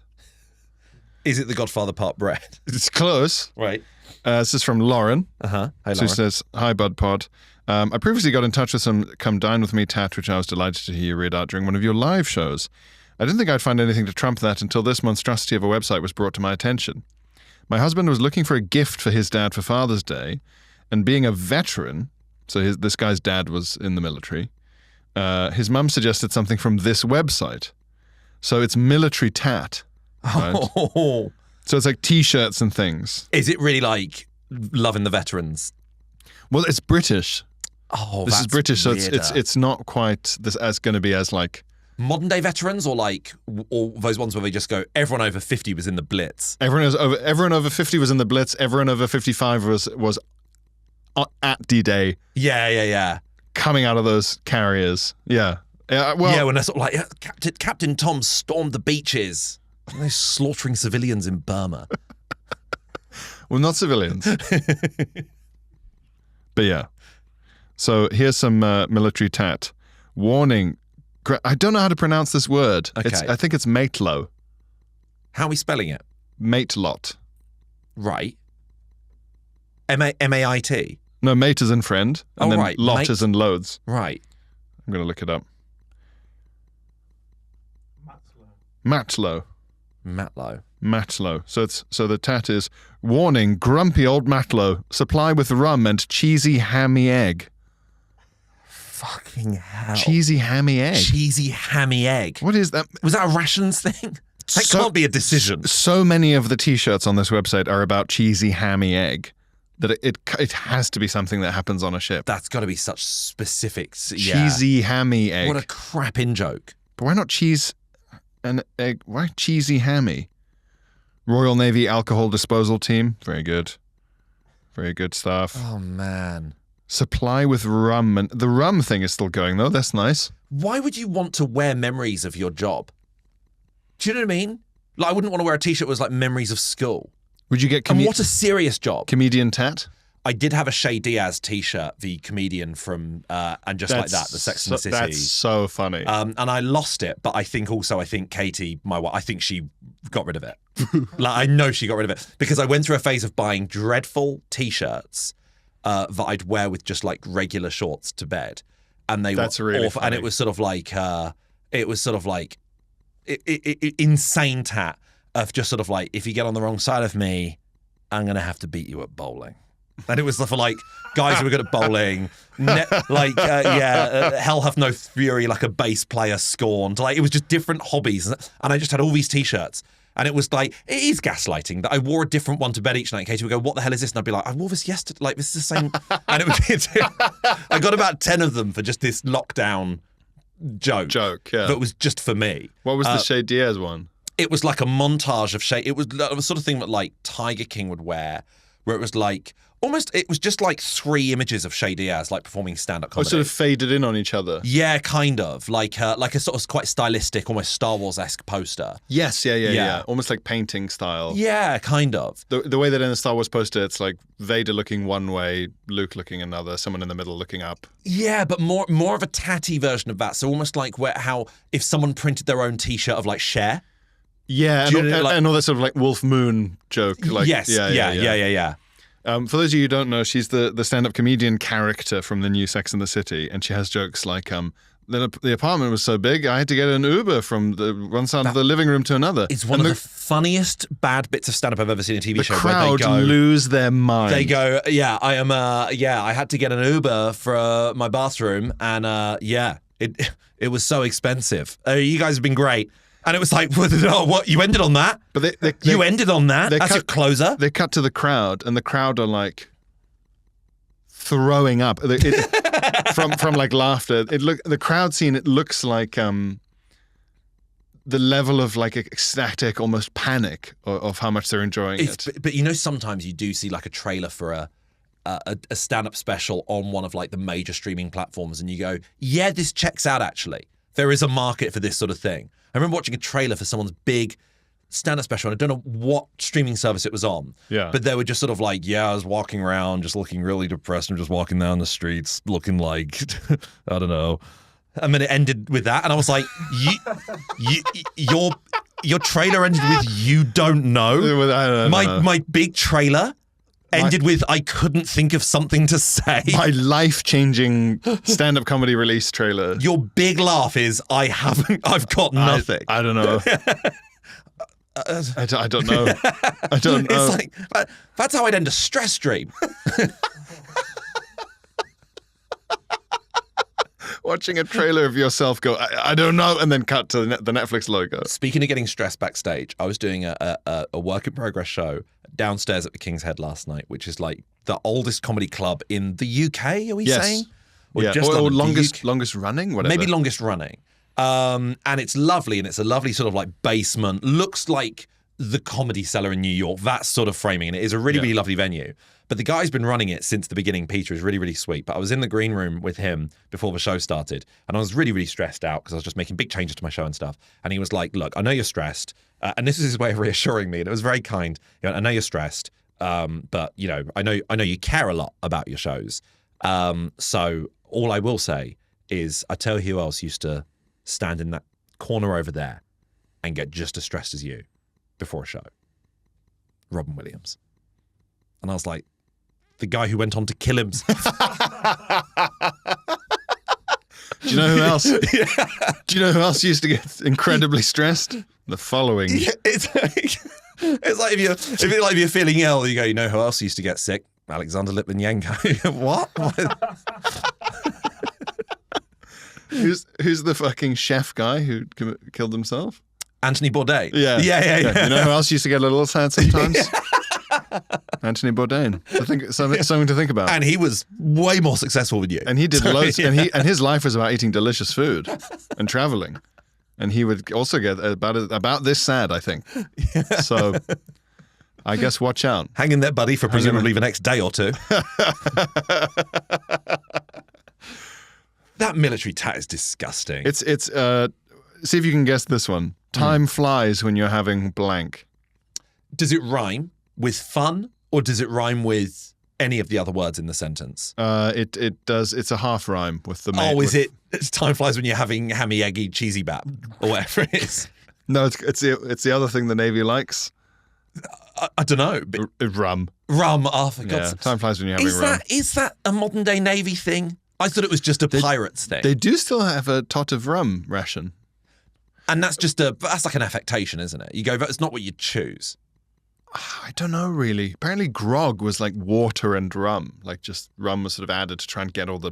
Is it the Godfather part bread? It's close. Right. This is from Lauren. Hey, Lauren. Who says, hi, BudPod. I previously got in touch with some Come Dine With Me tat, which I was delighted to hear you read out during one of your live shows. I didn't think I'd find anything to trump that until this monstrosity of a website was brought to my attention. My husband was looking for a gift for his dad for Father's Day, and being a veteran, so this guy's dad was in the military, his mum suggested something from this website. So it's military tat. Right? Oh. So it's like T-shirts and things. Is it really like loving the veterans? Well, it's British. Oh, this is British, so weirder. it's not quite as going to be as like modern day veterans, or those ones where they just go, everyone over 50 was in the Blitz. Everyone over 50 was in the Blitz. Everyone over 55 was at D-Day. Yeah. Coming out of those carriers. Yeah. Well, when they're sort of like, Captain Tom stormed the beaches. And they're slaughtering civilians in Burma. Well, not civilians. But yeah. So here's some military tat. Warning. I don't know how to pronounce this word. Okay. I think it's matelow. How are we spelling it? Matelot. Right. M-A-I-T? No, mate is in friend. And then lot mate. is in loads. Right. I'm going to look it up. Matlow. So the tat is, warning, grumpy old Matlow, supply with rum and cheesy hammy egg. Fucking hell. Cheesy hammy egg? Cheesy hammy egg. What is that? Was that a rations thing? That can't be a decision. So many of the T-shirts on this website are about cheesy hammy egg that it has to be something that happens on a ship. That's got to be such specifics. Cheesy hammy egg. What a crap in-joke. But why not cheese and egg? Why cheesy hammy? Royal Navy Alcohol Disposal Team. Very good. Very good stuff. Oh, man. Supply with rum. And the rum thing is still going, though. That's nice. Why would you want to wear memories of your job? Do you know what I mean? Like, I wouldn't want to wear a T-shirt that was like memories of school. Would you get and what a serious job. Comedian tat? I did have a Shay Diaz T-shirt, the comedian from And Just Like That, the Sex and the City. That's so funny. And I lost it, but I think Katie, my wife, I think she got rid of it. Like, I know she got rid of it because I went through a phase of buying dreadful T-shirts that I'd wear with just like regular shorts to bed, and they That's were really awful. funny. And it was sort of like insane tat of just sort of like, if you get on the wrong side of me, I'm gonna have to beat you at bowling. And it was for like guys who were good at bowling, hell hath no fury like a bass player scorned. Like it was just different hobbies. And I just had all these t-shirts. And it was like, it is gaslighting that I wore a different one to bed each night. Katie would go, what the hell is this? And I'd be like, I wore this yesterday. Like, this is the same. And I got about 10 of them for just this lockdown joke. Yeah. That was just for me. What was the Chez Diaz one? It was like a montage of It was the sort of thing that like Tiger King would wear, where it was like, it was just like 3 images of Chez Diaz, like performing stand-up comedy. Sort of faded in on each other. Yeah, kind of. Like a sort of quite stylistic, almost Star Wars-esque poster. Yes, yeah. Almost like painting style. Yeah, kind of. The way that in a Star Wars poster, it's like Vader looking one way, Luke looking another, someone in the middle looking up. Yeah, but more of a tatty version of that. So almost like how if someone printed their own T-shirt of like Cher. Yeah, and all that sort of like Wolf Moon joke. Like, yes, yeah. For those of you who don't know, she's the stand-up comedian character from the new Sex and the City, and she has jokes like, the apartment was so big, I had to get an Uber from the one side of the living room to another. It's one of the funniest bad bits of stand-up I've ever seen in a TV show. The crowd lose their mind. They go, I had to get an Uber for my bathroom, and it was so expensive. You guys have been great. And it was like, what? You ended on that? But you ended on that? That's your closer? They cut to the crowd, and the crowd are like throwing up from like laughter. The crowd scene. It looks like the level of like ecstatic, almost panic of how much they're enjoying it. But sometimes you do see like a trailer for a stand-up special on one of like the major streaming platforms, and you go, yeah, this checks out. Actually, there is a market for this sort of thing. I remember watching a trailer for someone's big stand-up special, and I don't know what streaming service it was on. Yeah. But they were just sort of like, I was walking around just looking really depressed and just walking down the streets looking like, I don't know. And then it ended with that, and I was like, your trailer ended with you don't know? I don't know. My big trailer ended with I couldn't think of something to say. My life-changing stand-up comedy release trailer. Your big laugh is I've got nothing. I don't know. I don't know. I don't know. It's like, that's how I'd end a stress dream. Watching a trailer of yourself go, I don't know, and then cut to the Netflix logo. Speaking of getting stressed backstage, I was doing a work in progress show downstairs at the King's Head last night, which is like the oldest comedy club in the UK, are we saying? Or longest running, whatever. Maybe longest running. And it's lovely, and it's a lovely sort of like basement. Looks like the Comedy Cellar in New York, that sort of framing. And it is a really, really lovely venue. But the guy's been running it since the beginning. Peter is really, really sweet. But I was in the green room with him before the show started, and I was really, really stressed out because I was just making big changes to my show and stuff. And he was like, look, I know you're stressed. And this is his way of reassuring me. And it was very kind. I know you're stressed, but, I know you care a lot about your shows. So all I will say is I tell you who else used to stand in that corner over there and get just as stressed as you before a show. Robin Williams. And I was like, the guy who went on to kill himself. Do you know who else? Do you know who else used to get incredibly stressed? The following. Yeah, it's like if you're feeling ill, you go, you know who else used to get sick? Alexander Litvinenko. What? Who's the fucking chef guy who killed himself? Anthony Bourdain. Yeah. You know who else used to get a little sad sometimes? Anthony Bourdain. Something to think about. And he was way more successful than you. And he did loads. Yeah. And his life was about eating delicious food and traveling. And he would also get about this sad, I think. Yeah. So I guess watch out. Hang in there, buddy, for presumably the next day or two. That military tat is disgusting. It's see if you can guess this one. Time flies when you're having blank. Does it rhyme with fun, or does it rhyme with any of the other words in the sentence? It does. It's a half rhyme with the main. Oh, is it? It's time flies when you're having hammy, eggy, cheesy bap, or whatever it is. No, it's the other thing the Navy likes. I don't know. Rum. Rum. Oh, for God's sake. Time flies when you're having rum. Is that a modern day Navy thing? I thought it was just a pirates thing. They do still have a tot of rum ration. And that's like an affectation, isn't it? You go, it's not what you choose. I don't know really. Apparently grog was like water and rum. Like just rum was sort of added to try and get all the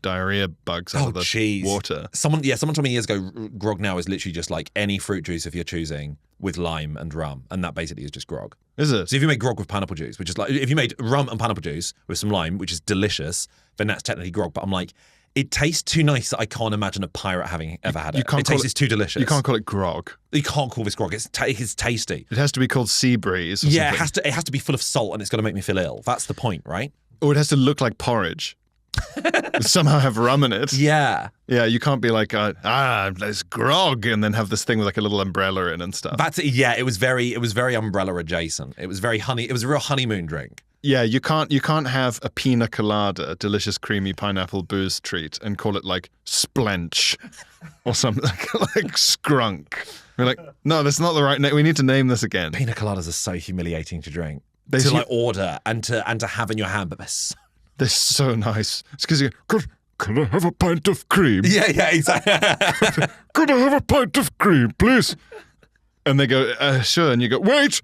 diarrhea bugs out of the water. Someone told me years ago, grog now is literally just like any fruit juice if you're choosing with lime and rum, and that basically is just grog. Is it? So if you make grog with pineapple juice, which is like, if you made rum and pineapple juice with some lime, which is delicious, then that's technically grog. But I'm like, it tastes too nice that I can't imagine a pirate having ever had it. It tastes too delicious. You can't call it grog. You can't call this grog. It's tasty. It has to be called sea breeze. Or yeah, something. it has to be full of salt, and it's going to make me feel ill. That's the point, right? Or it has to look like porridge. Somehow have rum in it. Yeah. Yeah, you can't be like, there's grog, and then have this thing with like a little umbrella in and stuff. That's it. Yeah, it was very umbrella adjacent. It was very honey. It was a real honeymoon drink. Yeah, you can't have a pina colada, delicious creamy pineapple booze treat, and call it like splench or something like skunk. We're like, no, that's not the right name. We need to name this again. Pina coladas are so humiliating to drink, They're to like order and to have in your hand, but they're so nice. It's because you could I have a pint of cream? Yeah, exactly. Could I have a pint of cream, please? And they go, sure. And you go, wait.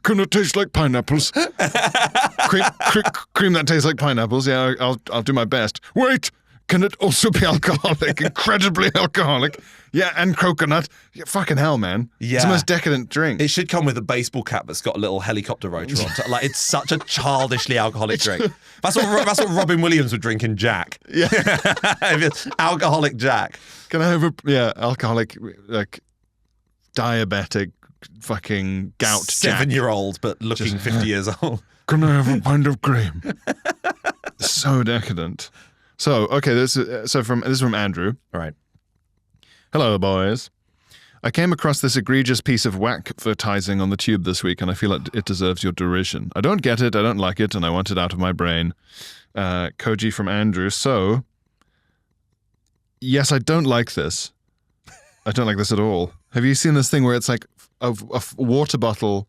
Can it taste like pineapples? Cream that tastes like pineapples. Yeah, I'll do my best. Wait, can it also be alcoholic? Incredibly alcoholic. Yeah, and coconut. Yeah, fucking hell, man. Yeah. It's the most decadent drink. It should come with a baseball cap that's got a little helicopter rotor on it. Like, it's such a childishly alcoholic drink. That's what Robin Williams would drink in Jack. Yeah. Alcoholic Jack. Can I have alcoholic, like, diabetic, fucking gout Jack. 7-year-old, but looking 50 years old. Can I have a pint of cream? So decadent. So, okay, this is from Andrew. All right. Hello, boys. I came across this egregious piece of whack advertising on the tube this week, and I feel like it deserves your derision. I don't get it, I don't like it, and I want it out of my brain. KOJI from Andrew. So, yes, I don't like this. I don't like this at all. Have you seen this thing where it's like a water bottle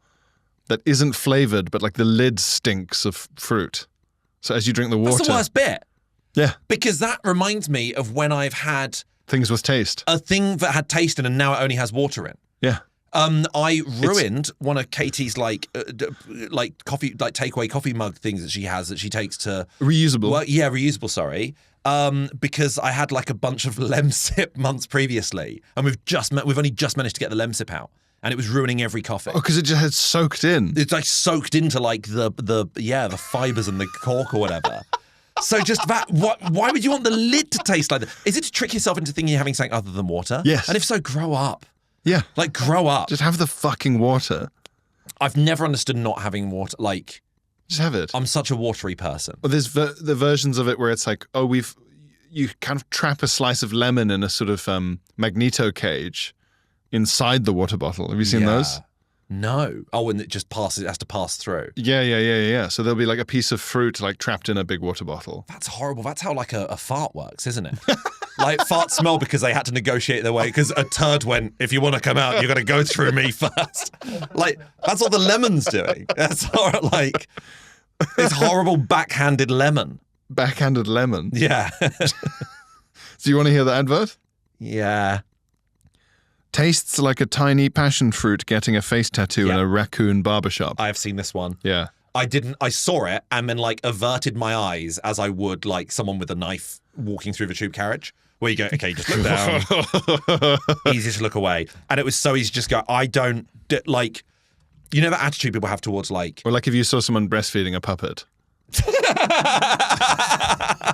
that isn't flavored, but like the lid stinks of fruit? So as you drink the water... That's the worst bit. Yeah. Because that reminds me of when I've had... Things with taste. A thing that had taste in and now it only has water in. Yeah. I ruined one of Katie's like coffee, like takeaway coffee mug things that she has that she takes to... Reusable. Well, yeah, reusable, sorry. Because I had like a bunch of Lemsip months previously, and we've only just managed to get the Lemsip out, and it was ruining every coffee. Oh, because it just had soaked in. It's like soaked into like the fibers and the cork or whatever. So just that. Why would you want the lid to taste like that? Is it to trick yourself into thinking you're having something other than water? Yes. And if so, grow up. Yeah. Like grow up. Just have the fucking water. I've never understood not having water. Like. Just have it. I'm such a watery person. Well, there's the versions of it where it's like, you kind of trap a slice of lemon in a sort of magneto cage inside the water bottle. Have you seen those? No. Oh, and it just has to pass through. Yeah. So there'll be like a piece of fruit like trapped in a big water bottle. That's horrible. That's how like a fart works, isn't it? Like farts smell because they had to negotiate their way because a turd went, if you want to come out, you got to go through me first. Like, that's what the lemon's doing. That's like, it's horrible backhanded lemon. Backhanded lemon? Yeah. Do you want to hear the advert? Yeah. Tastes like a tiny passion fruit getting a face tattoo in a raccoon barbershop. I have seen this one. Yeah. I saw it and then like averted my eyes as I would like someone with a knife walking through the tube carriage. Where you go, okay, just look down. Easy to look away. And it was so easy to just go, I don't, like, you know that attitude people have towards like... Or like if you saw someone breastfeeding a puppet.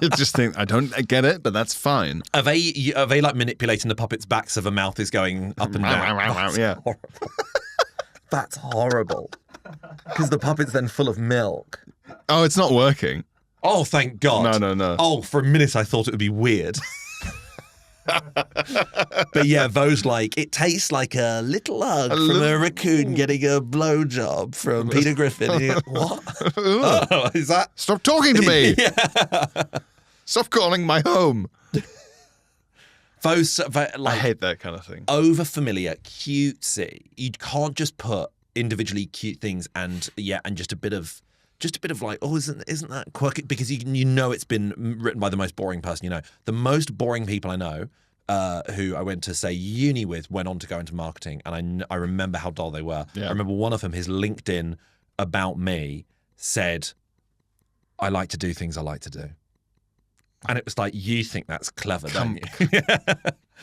You just think, I don't get it, but that's fine. Are they like manipulating the puppet's back so the mouth is going up and down? That's horrible. That's horrible. Because the puppet's then full of milk. Oh, it's not working. Oh, thank God. No. Oh, for a minute I thought it would be weird. But yeah, those like, it tastes like a little hug from a raccoon getting a blowjob from Peter Griffin. What? Oh, is that? Stop talking to me. Yeah. Stop calling my home. Those, like, I hate that kind of thing. Over familiar, cutesy. You can't just put individually cute things and just a bit of like, oh, isn't that quirky? Because you know it's been written by the most boring person you know. The most boring people I know who I went to say uni with went on to go into marketing, and I remember how dull they were. Yeah. I remember one of them, his LinkedIn about me said, "I like to do things I like to do," and it was like, you think that's clever, don't you?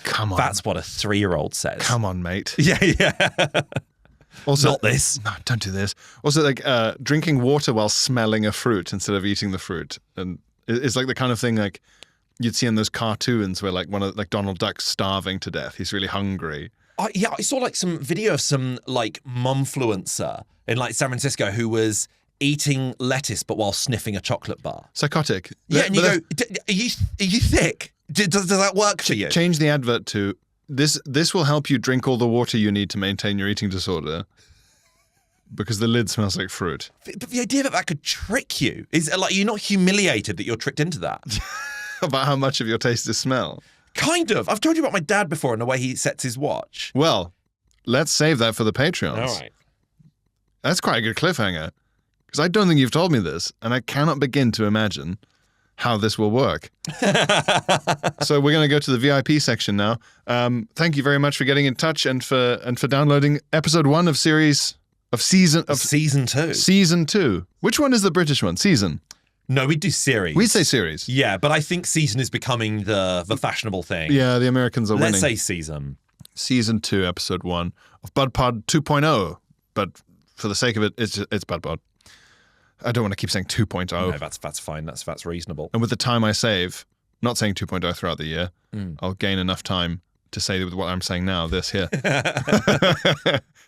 Come on. That's what a 3-year-old says. Come on, mate. Yeah. Also, Not this. No, don't do this. Also, like drinking water while smelling a fruit instead of eating the fruit, and it's like the kind of thing like you'd see in those cartoons where like Donald Duck's starving to death. He's really hungry. I saw like some video of some like mumfluencer in like San Francisco who was eating lettuce but while sniffing a chocolate bar. Psychotic. Yeah, and you go, are you thick? Does that work for you? Change the advert to this will help you drink all the water you need to maintain your eating disorder because the lid smells like fruit. But the idea that could trick you is like, you're not humiliated that you're tricked into that. About how much of your taste is smell. Kind of. I've told you about my dad before and the way he sets his watch. Well, let's save that for the Patreons. All right. That's quite a good cliffhanger because I don't think you've told me this and I cannot begin to imagine how this will work. So we're going to go to the VIP section now. Thank you very much for getting in touch and for downloading episode 1 of season 2. Season 2. Which one is the British one? Season. No, we do series. We say series. Yeah, but I think season is becoming the fashionable thing. Yeah, the Americans are winning. Let's say season. Season 2, episode 1 of BudPod 2.0. But for the sake of it, it's BudPod. I don't want to keep saying 2.0. No, that's fine. That's reasonable. And with the time I save, not saying 2.0 throughout the year, I'll gain enough time to say with what I'm saying now, this here.